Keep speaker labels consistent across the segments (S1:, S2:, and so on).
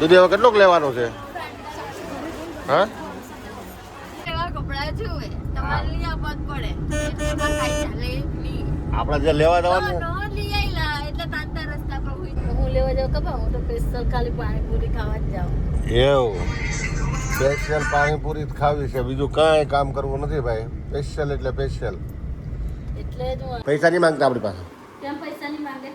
S1: દીદી હવે કેટલુંક લેવાનું છે? હા આપણે જે લેવા જવાનું
S2: હું લેવા જાઉં કપા હું તો સ્પેશિયલ ખાલી પાણીપુરી ખાવા જ જાઉં.
S1: એવું સ્પેશિયલ પાણીપુરી જ ખાવી છે, બીજું કાંઈ કામ કરવું નથી ભાઈ. સ્પેશિયલ એટલે સ્પેશિયલ.
S2: એટલે જ હું
S1: પૈસા નહીં માંગતા આપણી પાસે,
S2: કેમ પૈસા નહીં માંગે?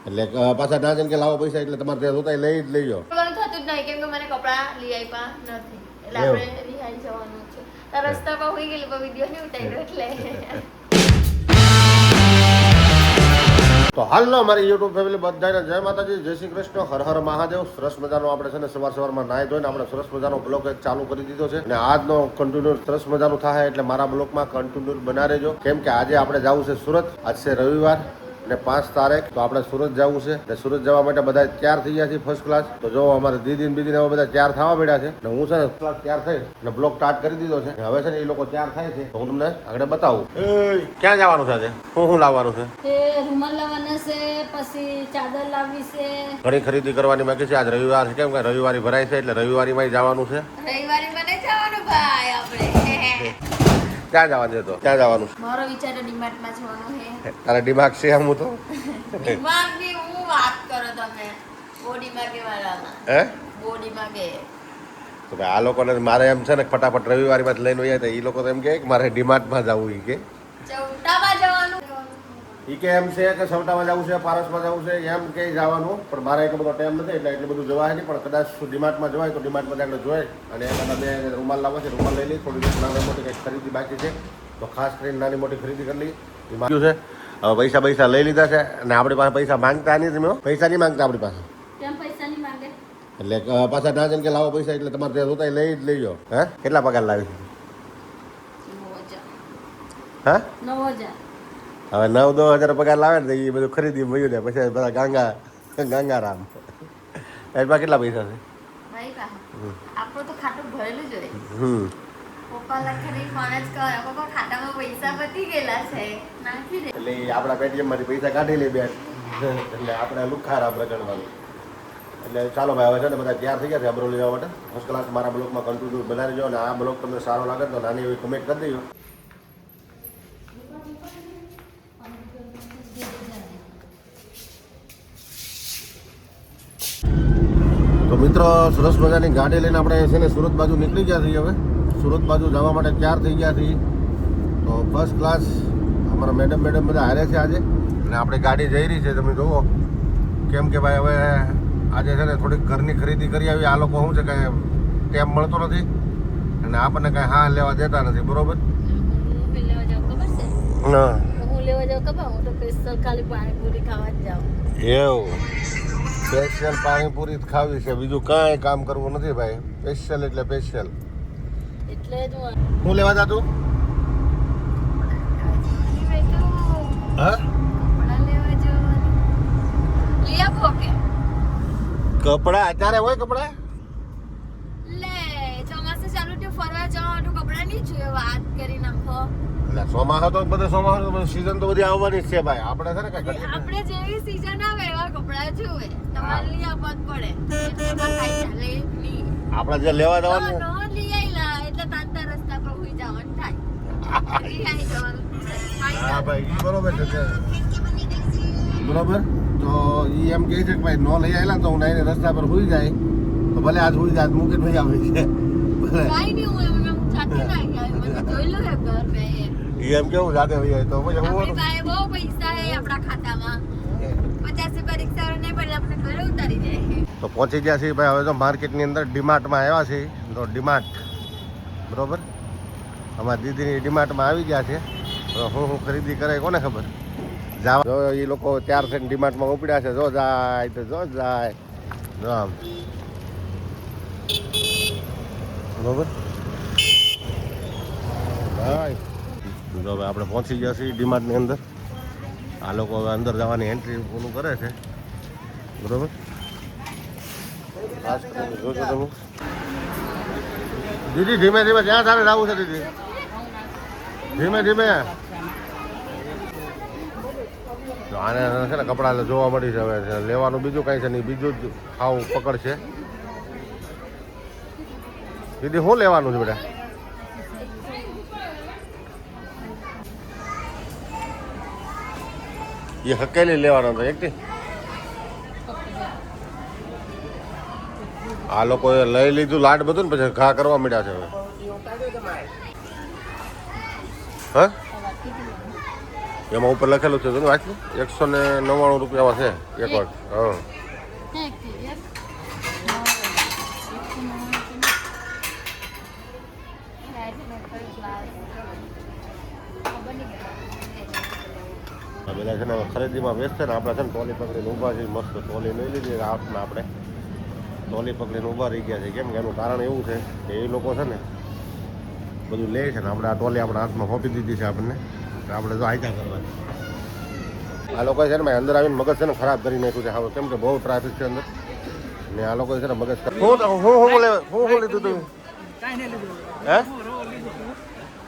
S1: એટલે પાછા ના જણ કે લાવો પૈસા, એટલે તમારે ત્યાં જોતા લઈ જ લઈજો.
S2: થતું જ નહીં કેમ કે મને કપડા લઈ આપ્યા નથી એટલે આપણે રિહાઈ જવાનું છે. તાર રસ્તા પર હોઈ ગયેલી પણ વિડીયો નહીં ઉતાર્યો એટલે.
S1: તો હાલો મારી યુટ્યુબ ફેમિલી બધાને જય માતાજી, જય શ્રી કૃષ્ણ, હર હર મહાદેવ. સરસ મજાનો આપણે છે ને સવારમાં નાહી ધોઈને આપણે સરસ મજાનો બ્લોગ ચાલુ કરી દીધો છે અને આજનો કન્ટિન્યુ સરસ મજાનું થાય એટલે મારા બ્લોગમાં કન્ટિન્યુ બના રહેજો. કેમ કે આજે આપણે જવું છે સુરત. આજ છે રવિવાર અને 5 તારીખ, તો આપણે સુરત જવું છે અને સુરત જવા માટે બધા તૈયાર થઈ ગયા છે ફર્સ્ટ ક્લાસ. તો જો અમારે દીદી બીજી હવે બધા તૈયાર થવા પડ્યા છે અને હું છે ને ક્લાસ તૈયાર થઈ અને બ્લોગ સ્ટાર્ટ કરી દીધો છે. હવે છે ને એ લોકો તૈયાર થાય છે તો હું તમને આગળ બતાવું. ક્યાં જવાનું છે આજે? શું લાવવાનું છે?
S2: રૂમાલ લાવવાના છે, પછી ચાદર લાવવી છે,
S1: ઘણી ખરીદી કરવાની બાકી છે. આજ રવિવાર છે, કેમ કે રવિવારી ભરાય છે એટલે રવિવારીમાં જવાનું છે.
S2: રવિવારે મને જવાનું ભાઈ આપણે.
S1: ક્યાં જવાનું છે? તો ક્યાં જવાનું છે?
S2: મારો વિચાર તો ડીમાર્ટમાં જવાનું છે.
S1: તારા દિમાગ છે આમ તો
S2: ડીમાર્ટની હું વાત કરો તમે? બોડી માગે વાળામાં
S1: હે
S2: બોડી માગે.
S1: તો ભાઈ આ લોકોને મારે એમ છે ને ફટાફટ રવિવારીમાં જ લઈને વયા. એ લોકો તો એમ કે મારે ડીમાર્ટમાં જવું. એ કે
S2: ચૌટામાં જવાનું.
S1: એ કે એમ છે કે સૌટામાં જવું છે, પારસમાં જવું છે, એમ કે જવાનું. પણ મારે એટલો બધો ટાઈમ નથી એટલે એટલું બધું જવાય નહીં. પણ કદાચ ડિમાર્ટમાં જવાય તો ડિમાર્ટમાં આગળ જોઈ અને એમાં બે રૂમાલ લાવવા છે, રૂમાલ લઈ લઈ. થોડી નાની મોટી કંઈક ખરીદી બાકી છે તો ખાસ કરીને નાની મોટી ખરીદી કરી લઈ. એ માંગ્યું છે. હવે પૈસા લઈ લીધા છે અને આપણી પાસે પૈસા માંગતા નહીં. તમે પૈસા નહીં માંગતા આપણી પાસે,
S2: કેમ પૈસા નહીં માંગે?
S1: એટલે પાછા ના જણ કે લાવો પૈસા, એટલે તમારે ત્યાં જોતા લઈ જ લઈજો. હે કેટલા પગાર લાવી?
S2: 9,000.
S1: હા
S2: 9,000.
S1: હવે 9-10 પગાર લાવે ને તો એ બધું ખરીદી મળ્યું ને પછી બધા ગંગારામ. એમાં કેટલા પૈસા છે?
S2: ભાઈ પાસે આપણું તો ખાતું ભરેલું જ હોય. પપ્પા લખેલી ફોન જ કરે પપ્પા ખાતામાં પૈસા પતી ગયેલા છે નાખી દે.
S1: એટલે આપણા પેટીએમ માંથી પૈસા કાઢી લે બેન, એટલે આપણે લુખાર આપણે ગણવાનું. એટલે ચાલો ભાઈ હવે છે ને બધા તૈયાર થઈ ગયા છે અમરોલી જવા માટે. ફર્સ્ટ ક્લાસ મારા બ્લોગમાં કન્ટિન્યુ બનાવી દેજો અને આ બ્લોગ તમને સારો લાગે તો નાની એવી કમેન્ટ કરી દેજો. તો મિત્રો સરસ મજાની ગાડી લઈને આપણે છે ને સુરત બાજુ નીકળી ગયા છીએ. હવે સુરત બાજુ જવા માટે તૈયાર થઈ ગયા છીએ. તો ફર્સ્ટ ક્લાસ અમારા મેડમ બધા હારે છે આજે અને આપણી ગાડી જઈ રહી છે. તમે જુઓ કેમ કે ભાઈ હવે આજે છે ને થોડીક ઘરની ખરીદી કરી આવી. આ લોકો શું છે કાંઈ ટાઈમ મળતો નથી અને આપણને કાંઈ હા લેવા દેતા નથી. બરોબર?
S2: હું લેવા જાઉં ખબર છે?
S1: હા
S2: હું લેવા જાઉં ખબર હું તો સ્પેશિયલ ખાલી પાણીપુરી ખાવા જ જાઉં.
S1: એવું સ્પેશિયલ પાણીપુરી જ ખાવી છે, બીજું કાંઈ કામ કરવું નથી ભાઈ. સ્પેશિયલ એટલે સ્પેશિયલ.
S2: એટલે જ
S1: હું લેવા જાતું? હા કપડા અત્યારે હોય? કપડા
S2: લે ચોમાસું ચાલુ થયું ફરવા જવાનું કપડા નહીં જોઈએ વાત કરી નાખો.
S1: એટલે ચોમાસા તો ચોમાસા સીઝન તો બધી આવવાની જ છે ભાઈ. આપણે છે ને કઈ
S2: આપણે જેવી સીઝન આવે એવા કપડા જોઈએ. તમારે લઈ આવવા જ પડે.
S1: આપણે જે લેવા જવાનું
S2: લઈ આવેલા એટલે તાંતા રસ્તા પર હોઈ જવાનું થાય.
S1: હા ભાઈ બરોબર છે. બરોબર તો એ એમ કહે છે કે ભાઈ નો લઈ આવેલા તો હું નાઈને રસ્તા પર હોઈ જાય તો ભલે આજ હોઈ જાય મુકેશ ભાઈ આવે છે. એમ કેવું જાતે હોઈ જાય તો પછી હું
S2: બહુ પૈસા હે આપણા ખાતામાં 50 પરીક્ષા નહીં પડે આપણે ઘરે ઉતારી જાય.
S1: તો પહોંચી ગયા છીએ ભાઈ. હવે તો માર્કેટની અંદર ડીમાર્ટમાં આવ્યા છે. તો ડીમાર્ટ બરોબર અમારા દીદીની ડીમાર્ટમાં આવી ગયા છે. તો હું ખરીદી કરે કોને ખબર. જાવ જો એ લોકો તૈયાર થઈને ડીમાર્ટમાં ઉપડ્યા છે. જો જાય તો જો જાય જો આમ બરોબર ભાઈ. જો હવે આપણે પહોંચી ગયા છીએ ડીમાર્ટની અંદર. આ લોકો હવે અંદર જવાની એન્ટ્રી પૂરું કરે છે. બરોબર જોજો તમે દીદી ધીમે ધીમે ક્યાં તારે જવું છે દીદી? ધીમે ધીમે. આને છે ને કપડાં જોવા મળી છે. હવે લેવાનું બીજું કાંઈ છે નહીં, બીજું જ ખાવું પકડ છે. દીદી શું લેવાનું છે બેટા? એ હકેલી લેવાનો હતો એકથી. આ લોકોએ લઈ લીધું લાડ બધું ને પછી ઘા કરવા માંડ્યા છે હવે. હા એમાં ઉપર લખેલું છે વાંચલું 199 રૂપિયામાં છે એક વાર. હા બધા છે ને ખરીદીમાં વ્યસ્ત છે ને આપણે છે ને ટોલી પકડીને ઊભા છીએ. મસ્ત ટોલી લઈ લીધી રાતના આપણે ટોલી પકડીને ઊભા રહી ગયા છે. કેમ કે એનું કારણ એવું છે કે એ લોકો છે ને બધું લે છે ને આપણે આ ટોલી આપણા હાથમાં સોંપી દીધી છે આપણને. આપણે તો આયકા કરવાની. આ લોકો છે ને ભાઈ અંદર આવીને મગજ છે ને ખરાબ કરી નાખ્યું છે હવે. કેમ કે બહુ ટ્રાફિક છે અંદર ને આ લોકો છે ને મગજ હું લીધું તું હે?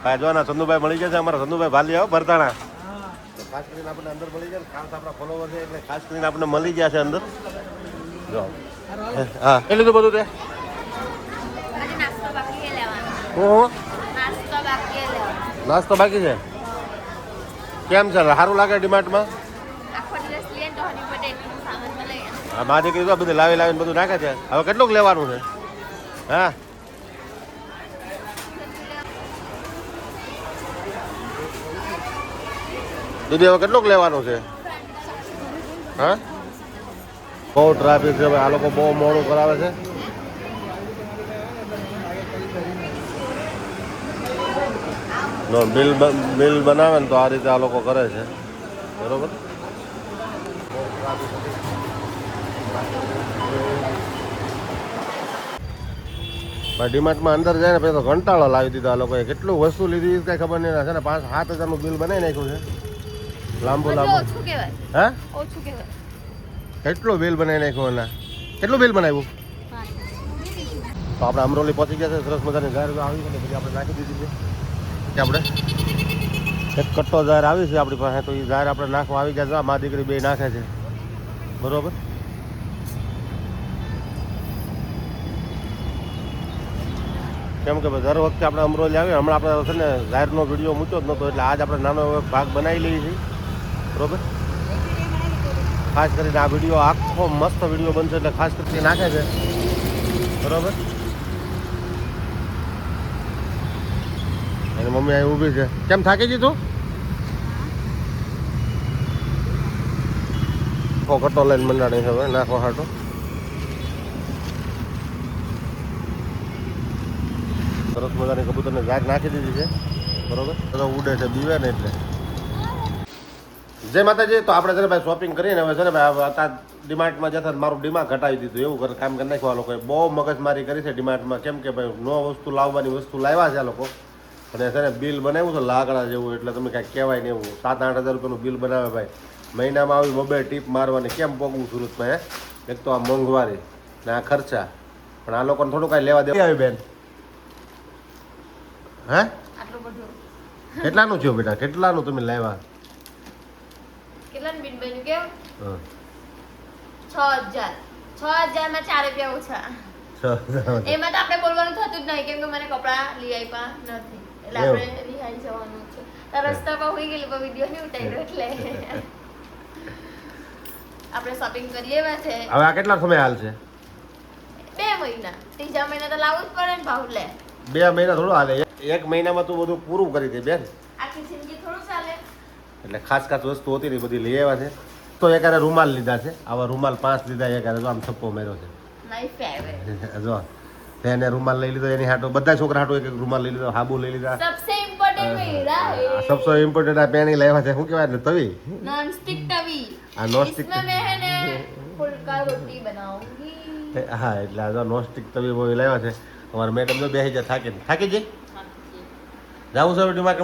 S1: હા જો ના ચંદુભાઈ મળી ગયા છે અમારા. ચંદુભાઈ ભાલી આવો ભરતાણા. ખાસ કરીને આપણને અંદર મળી ગયા ખાસ આપણા ફોલોવર છે એટલે ખાસ કરીને આપણને મળી ગયા છે અંદર. જો હા એ લીધું બધું તે નાસ્તો બાકી છે. કેમ છે સારું લાગે ડીમાર્ટમાં? હા મારી દીકરી તો બધું લાવીને બધું નાખે છે. હવે કેટલુંક લેવાનું છે? હા દીદી હવે કેટલુંક લેવાનું છે? હા બહુ ટ્રાફિક છે આ લોકો બહુ મોડું કરાવે છે. બિલ બનાવે ને તો આ રીતે આ લોકો કરે છે બરોબર. ડીમાર્ટમાં અંદર જાય ને પછી તો ઘંટાળો લાવી દીધો આ લોકોએ. કેટલું વસ્તુ લીધી કઈ ખબર નહીં છે ને 5-7 હજારનું બિલ બનાવી નાખ્યું છે. લાંબુ હે કેટલું બિલ બનાવી નાખ્યું એના? કેટલું બિલ બનાવ્યું? તો આપણે અમરોલી પહોંચી ગયા છે. સરસ મજાની જાહેર આવી છે પછી આપણે નાખી દીધી છે. આપણે એક કટ્ટો જાહેર આવી છે આપણી પાસે તો એ જાહેર આપણે નાખવા આવી ગયા છે. મા દીકરી બે નાખે છે બરોબર. કેમ કે દર વખતે આપણે અમરોલી આવીએ. હમણાં આપણે છે ને જાહેરનો વિડીયો મૂક્યો જ નહોતો એટલે આજ આપણે નાનો એવો ભાગ બનાવી લઈએ છીએ બરોબર. ખાસ કરીને આ વિડીયો આખો મસ્ત વિડીયો બનશે એટલે ખાસ કરીને નાખે છે બરોબર. એની મમ્મી અહીં ઊભી છે. કેમ થાકી ગઈ તું? કટ્ટો લઈને મંડાણી હવે નાખવા હાટો. સરસ મજાની કબૂતરને જાગ નાખી દીધી છે બરોબર. તો ઉડે છે બીવે ને એટલે. જય માતાજી. તો આપણે છે ને ભાઈ શોપિંગ કરીને હવે છે ને ભાઈ અત્યારે ડીમાર્ટમાં જતા મારું ડીમાર્ટ ઘટાવી દીધું એવું કામ કરી નાખવા લોકોએ. બહુ મગજમારી કરી છે ડીમાર્ટમાં. કેમ કે ભાઈ નો વસ્તુ લાવવાની વસ્તુ લાવ્યા છે આ લોકો અને છે ને બિલ બનાવ્યું છે લાકડા જેવું એટલે તમે કાંઈ કહેવાય નહીં એવું. 7-8 હજાર રૂપિયાનું બિલ બનાવે ભાઈ. મહિનામાં આવી મોબાઈલ ટીપ મારવાની કેમ પોગવું સુરતમાં હે? એક તો આ મોંઘવારી ને આ ખર્ચા પણ આ લોકોને થોડું કાંઈ લેવા દેવા આવી બેન. હે કેટલાનું થયું બેટા? કેટલાનું તમે લાવ્યા?
S2: કેટલાનું બિલ બન્યું કેમ? 6,000 માં 4 રૂપિયા ઓછા. એમાં તો આપણે બોલવાનું થતું જ નહીં કેમ કે મને કપડા લઈ આપ્યા નથી એટલે આપણે રિહાઈ જવાનું છે. રસ્તા પર હોઈ ગયેલું પણ વિડીયો નહીં ઉતાર્યો એટલે આપણે શોપિંગ કરી લેવા છે.
S1: હવે આ કેટલા સમય હાલ છે?
S2: 2 મહિના. ત્રીજા મહિના તો લાવવું જ પડે ને ભાવ લે.
S1: 2 મહિના થોડું હાલે. 1 મહિનામાં તું બધું પૂરું કરી દે બેન.
S2: આખી જિંદગી થોડું ચાલે.
S1: એટલે ખાસ વસ્તુ હતી ને બધી લઈ આવ્યા છે. તો એકારે રૂમાલ લીધા છે. આવા રૂમાલ 5 લીધા. એકારે જો આમ છપ્પો માર્યો છે.
S2: My favourite.
S1: જો એને રૂમાલ લઈ લીધો એની હાટો બધા છોકરા હાટો એક રૂમાલ લઈ લીધો. હાબુ લઈ લીધા.
S2: સબસે ઇમ્પોર્ટન્ટ મેરા
S1: સબસે ઇમ્પોર્ટન્ટ આ પેણી લાવ્યા છે. શું કહેવાય ને? તવી.
S2: नॉन स्टिक तवी.
S1: આ નોન સ્ટિક
S2: इसमें मैं है ने फुलका रोटी बनाऊंगी.
S1: હા એટલે આ નોન સ્ટિક તવી બહુ લાવ્યા છે. અમારા મેડમ જો બેસી જાય થાકી જાય. જાવું છે ડીમાર્ટ?